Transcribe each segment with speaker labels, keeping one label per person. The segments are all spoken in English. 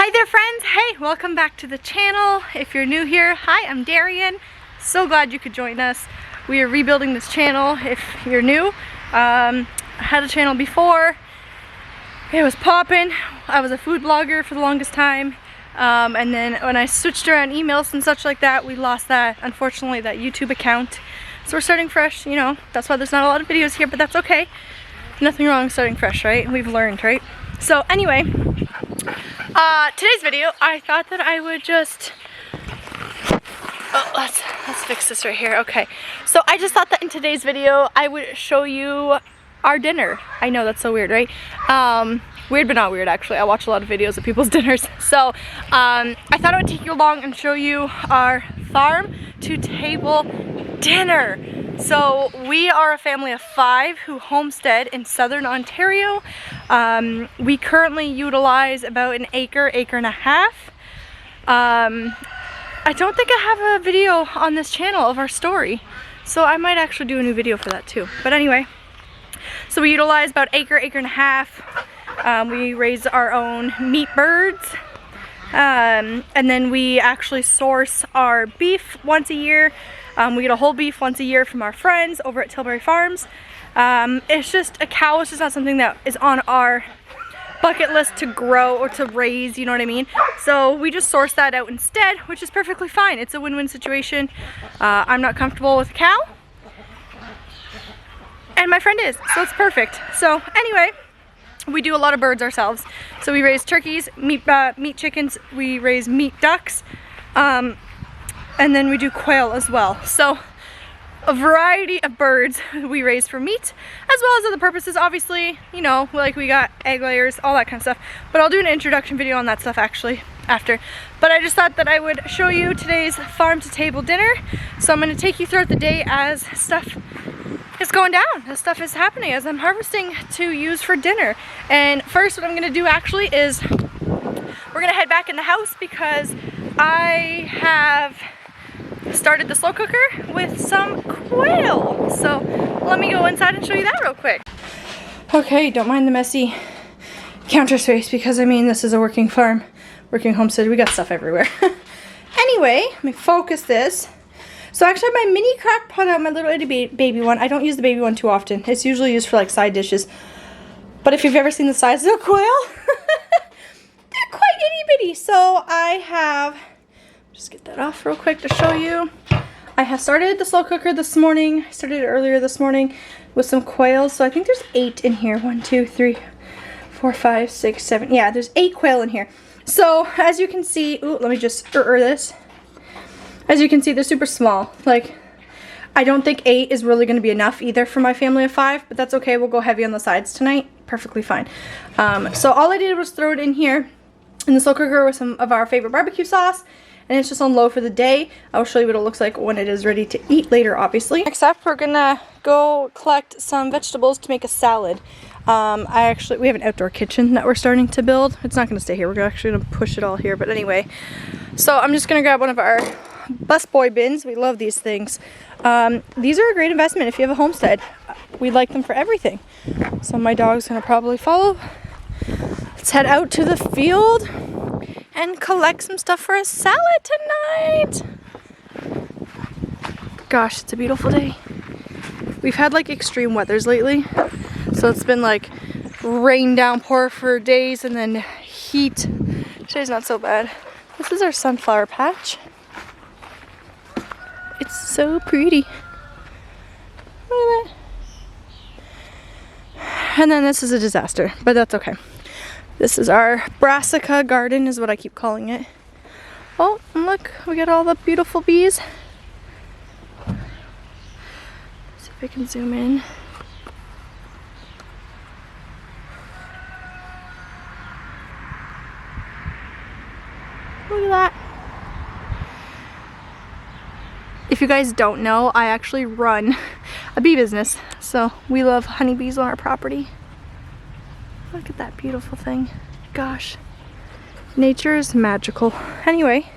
Speaker 1: Hi there friends, hey, welcome back to the channel. If you're new here, hi, I'm Darian. So glad you could join us. We are rebuilding this channel if you're new. I had a channel before, it was popping. I was a food blogger for the longest time. And then when I switched around emails and such like that, we lost that, unfortunately, that YouTube account. So we're starting fresh, you know, that's why there's not a lot of videos here, but that's okay. Nothing wrong with starting fresh, right? We've learned, right? So anyway, today's video, I thought that I would just, let's fix this right here. Okay, so I just thought that in today's video I would show you our dinner. I know that's so weird, right? Weird but not weird, actually. I watch a lot of videos of people's dinners. So I thought I would take you along and show you our farm to table dinner. So we are a family of 5 who homestead in southern Ontario. We currently utilize about an acre and a half. I don't think I have a video on this channel of our story, so I might actually do a new video for that too. But anyway, so we utilize about acre and a half. We raise our own meat birds, and then we actually source our beef once a year. We get a whole beef once a year from our friends over at Tilbury Farms. It's just a cow. It's just not something that is on our bucket list to grow or to raise, you know what I mean? So we just source that out instead, which is perfectly fine. It's a win-win situation. I'm not comfortable with a cow, and my friend is, so it's perfect. So anyway, we do a lot of birds ourselves. So we raise turkeys, meat chickens, we raise meat ducks, and then we do quail as well. So a variety of birds we raise for meat, as well as other purposes, obviously, you know, like we got egg layers, all that kind of stuff. But I'll do an introduction video on that stuff actually after. But I just thought that I would show you today's farm to table dinner. So I'm going to take you throughout the day as stuff is going down, as stuff is happening, as I'm harvesting to use for dinner. And first, what I'm going to do actually is we're going to head back in the house because I have started the slow cooker with some quail. So let me go inside and show you that real quick. Okay, don't mind the messy counter space because I mean this is a working farm, working homestead. We got stuff everywhere. Anyway, let me focus this. So I actually have my mini crock pot out, my little itty baby one. I don't use the baby one too often. It's usually used for like side dishes. But if you've ever seen the size of a quail, they're quite itty bitty. So I have, just get that off real quick to show you. I have started the slow cooker this morning. I started it earlier this morning with some quails. So I think there's 8 in here. 1, 2, 3, 4, 5, 6, 7. Yeah, there's 8 quail in here. So as you can see, ooh, let me just stir this. As you can see, they're super small. Like, I don't think 8 is really going to be enough either for my family of 5, but that's okay. We'll go heavy on the sides tonight. Perfectly fine. So all I did was throw it in here in the slow cooker with some of our favorite barbecue sauce, and it's just on low for the day. I'll show you what it looks like when it is ready to eat later, obviously. Next up, we're gonna go collect some vegetables to make a salad. We have an outdoor kitchen that we're starting to build. It's not gonna stay here. We're actually gonna push it all here, but anyway. So I'm just gonna grab one of our busboy bins. We love these things. These are a great investment if you have a homestead. We like them for everything. So my dog's gonna probably follow. Let's head out to the field and collect some stuff for a salad tonight. Gosh, it's a beautiful day. We've had like extreme weathers lately. So it's been like rain downpour for days and then heat. Today's not so bad. This is our sunflower patch. It's so pretty. Look at that. And then this is a disaster, but that's okay. This is our brassica garden, is what I keep calling it. Oh, and look, we got all the beautiful bees. Let's see if I can zoom in. Look at that. If you guys don't know, I actually run a bee business. So we love honeybees on our property. Look at that beautiful thing. Gosh, nature is magical. Anyway,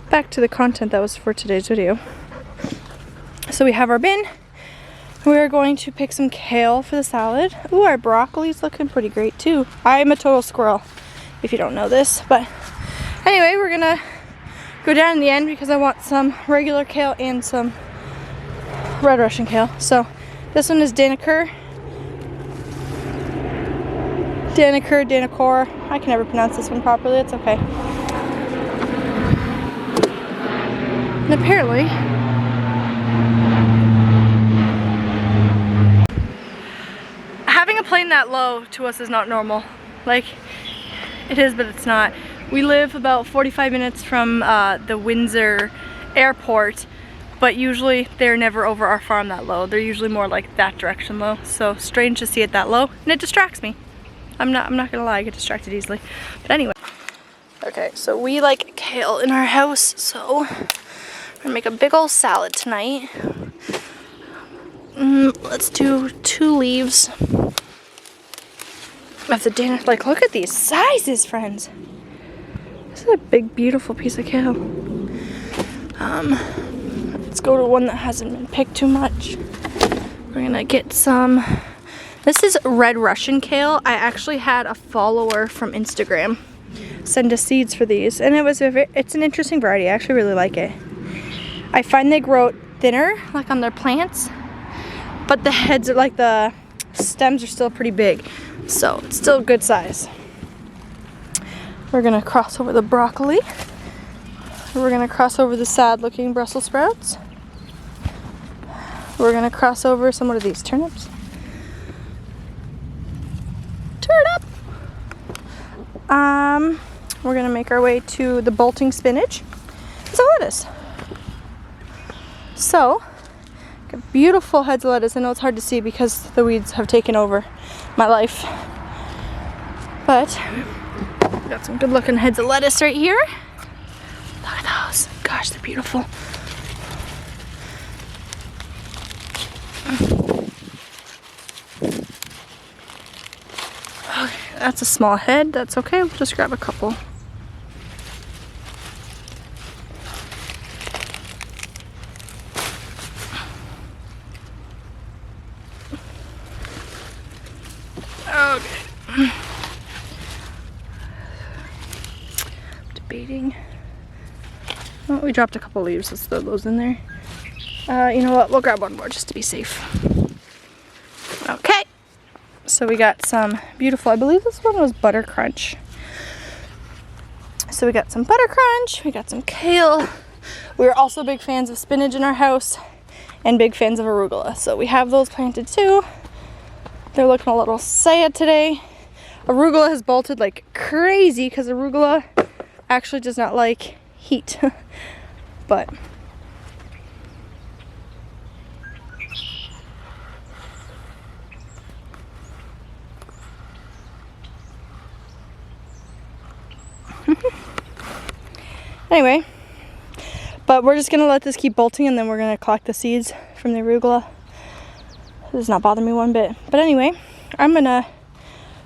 Speaker 1: back to the content that was for today's video. So we have our bin. We're going to pick some kale for the salad. Ooh, our broccoli's looking pretty great too. I'm a total squirrel, if you don't know this, but Anyway, we're gonna go down in the end because I want some regular kale and some red Russian kale. So this one is Daniker. Danicor. I can never pronounce this one properly, it's okay. And apparently, having a plane that low to us is not normal. Like, it is, but it's not. We live about 45 minutes from the Windsor airport, but usually they're never over our farm that low. They're usually more like that direction low. So strange to see it that low, and it distracts me. I'm not gonna lie, I get distracted easily. But anyway. Okay, so we like kale in our house, so we're gonna make a big old salad tonight. Let's do 2 leaves of the dinner. Like, look at these sizes, friends. This is a big, beautiful piece of kale. Let's go to one that hasn't been picked too much. We're gonna get some. This is red Russian kale. I actually had a follower from Instagram send us seeds for these, and it's an interesting variety. I actually really like it. I find they grow thinner, like on their plants, but the heads are like the stems are still pretty big, so it's still a good size. We're gonna cross over the broccoli. We're gonna cross over the sad-looking Brussels sprouts. We're gonna cross over some, what are these, turnips? Turnip! We're gonna make our way to the bolting spinach. So lettuce. So, got beautiful heads of lettuce. I know it's hard to see because the weeds have taken over my life. But, we got some good looking heads of lettuce right here. Look at those. Gosh, they're beautiful. Okay, that's a small head. That's okay. We'll just grab a couple. Okay. Debating. Oh, we dropped a couple leaves. Let's throw those in there. You know what? We'll grab one more just to be safe. Okay. So we got some beautiful, I believe this one was Butter Crunch. So we got some Butter Crunch. We got some kale. We're also big fans of spinach in our house and big fans of arugula. So we have those planted too. They're looking a little sad today. Arugula has bolted like crazy because arugula actually does not like heat. But anyway, but we're just gonna let this keep bolting and then we're gonna collect the seeds from the arugula. It does not bother me one bit. But anyway, I'm gonna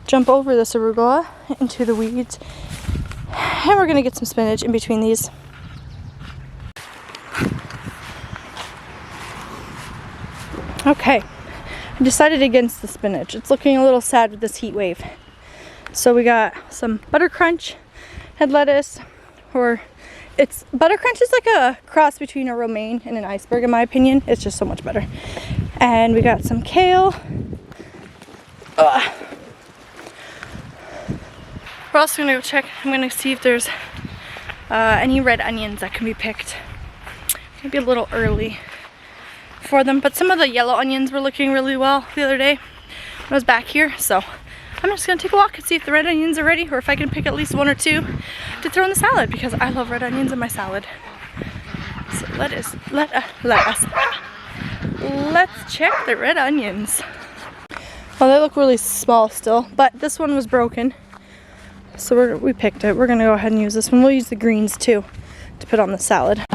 Speaker 1: jump over this arugula into the weeds and we're gonna get some spinach in between these. Okay, I decided against the spinach. It's looking a little sad with this heat wave. So we got some Butter Crunch head lettuce, or Butter Crunch is like a cross between a romaine and an iceberg in my opinion. It's just so much better. And we got some kale. Ugh. We're also gonna go check. I'm gonna see if there's any red onions that can be picked. Maybe a little early for them, but some of the yellow onions were looking really well the other day when I was back here. So I'm just gonna take a walk and see if the red onions are ready, or if I can pick at least 1 or 2 to throw in the salad, because I love red onions in my salad. So let's check the red onions. Well, they look really small still, but this one was broken, so we picked it. We're gonna go ahead and use this one. We'll use the greens too to put on the salad.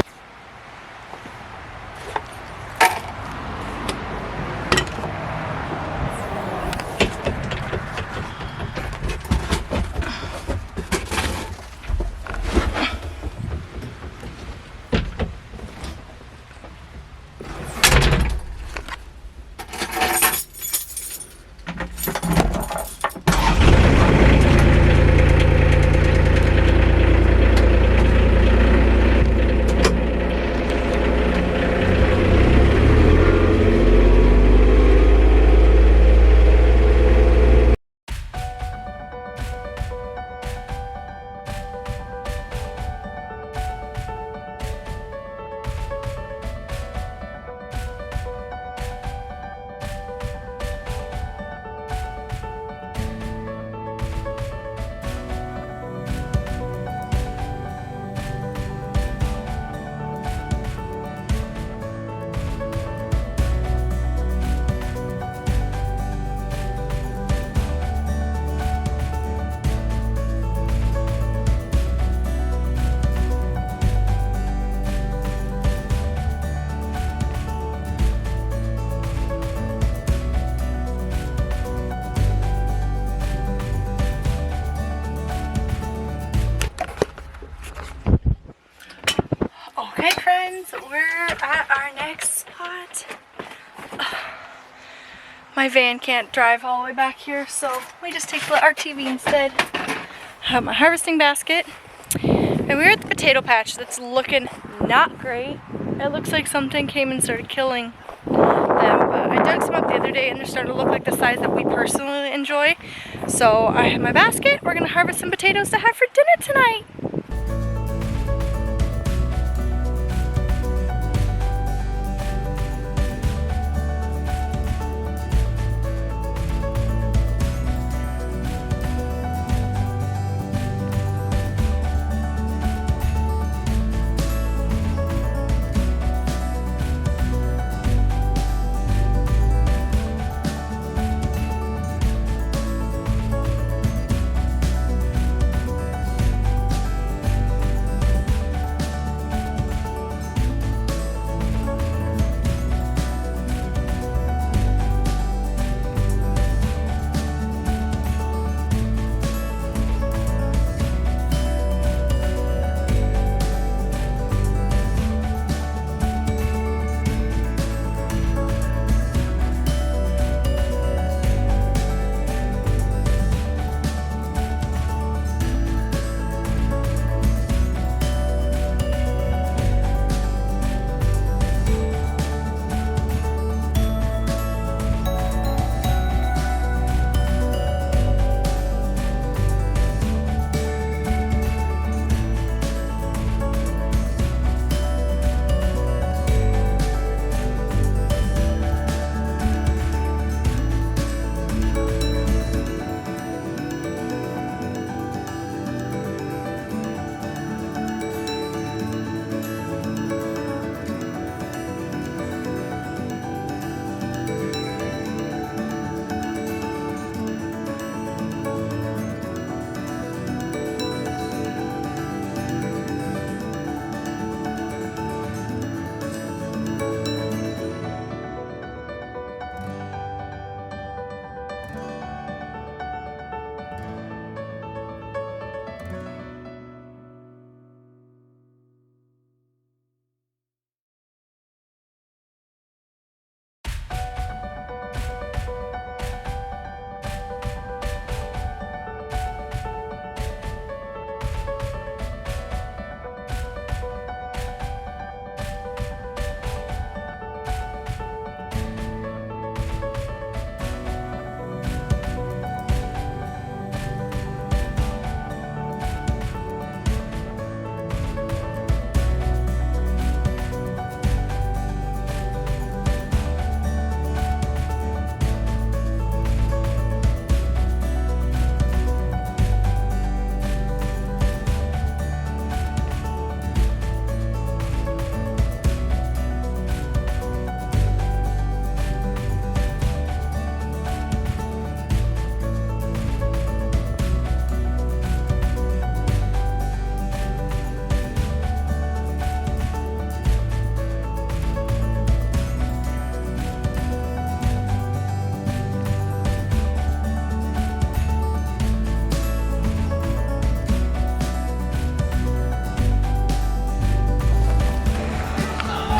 Speaker 1: next spot. My van can't drive all the way back here, so we just take the RTV instead. I have my harvesting basket. And we're at the potato patch that's looking not great. It looks like something came and started killing them. But I dug some up the other day and they're starting to look like the size that we personally enjoy. So I have my basket. We're gonna harvest some potatoes to have for dinner tonight.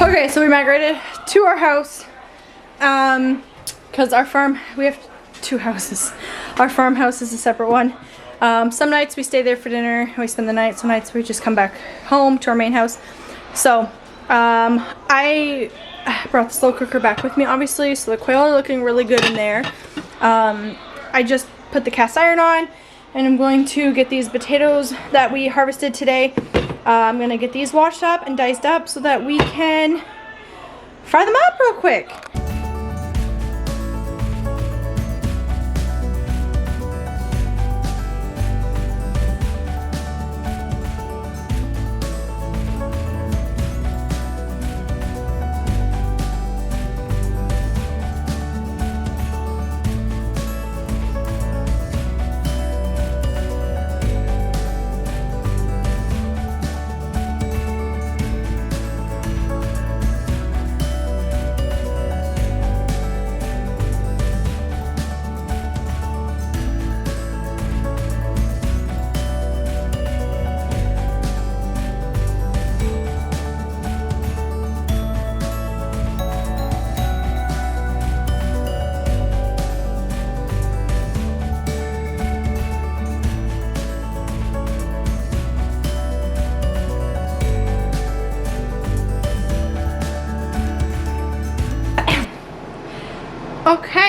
Speaker 1: Okay, so we migrated to our house because our farm, we have two houses. Our farmhouse is a separate one. Some nights we stay there for dinner and we spend the night. Some nights we just come back home to our main house. So I brought the slow cooker back with me, obviously, so the quail are looking really good in there. I just put the cast iron on and I'm going to get these potatoes that we harvested today. I'm gonna get these washed up and diced up so that we can fry them up real quick.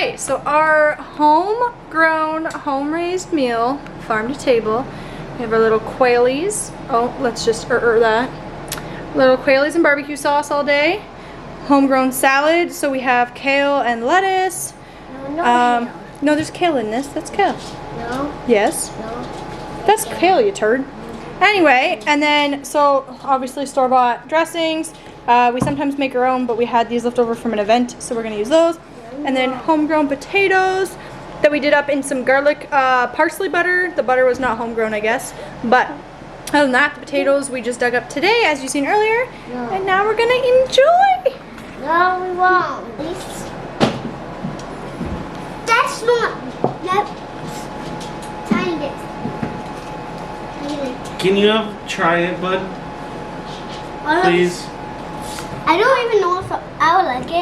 Speaker 1: Okay, so our homegrown, home-raised meal, farm to table. We have our little quailies. Oh, let's just that. Little quailies and barbecue sauce all day. Homegrown salad, so we have kale and lettuce. No, there's kale in this. That's kale.
Speaker 2: No.
Speaker 1: Yes.
Speaker 2: No.
Speaker 1: That's kale, you turd. Anyway, and then, so obviously store-bought dressings. We sometimes make our own, but we had these left over from an event, so we're gonna use those. And then homegrown potatoes that we did up in some garlic parsley butter. The butter was not homegrown, I guess. But other than that, the potatoes we just dug up today, as you seen earlier.
Speaker 2: No.
Speaker 1: And now we're gonna enjoy.
Speaker 2: No, we won't. This. That's not. Nope. Tiny bit.
Speaker 3: Can you try it, bud? Please.
Speaker 2: I don't even know if I would like it.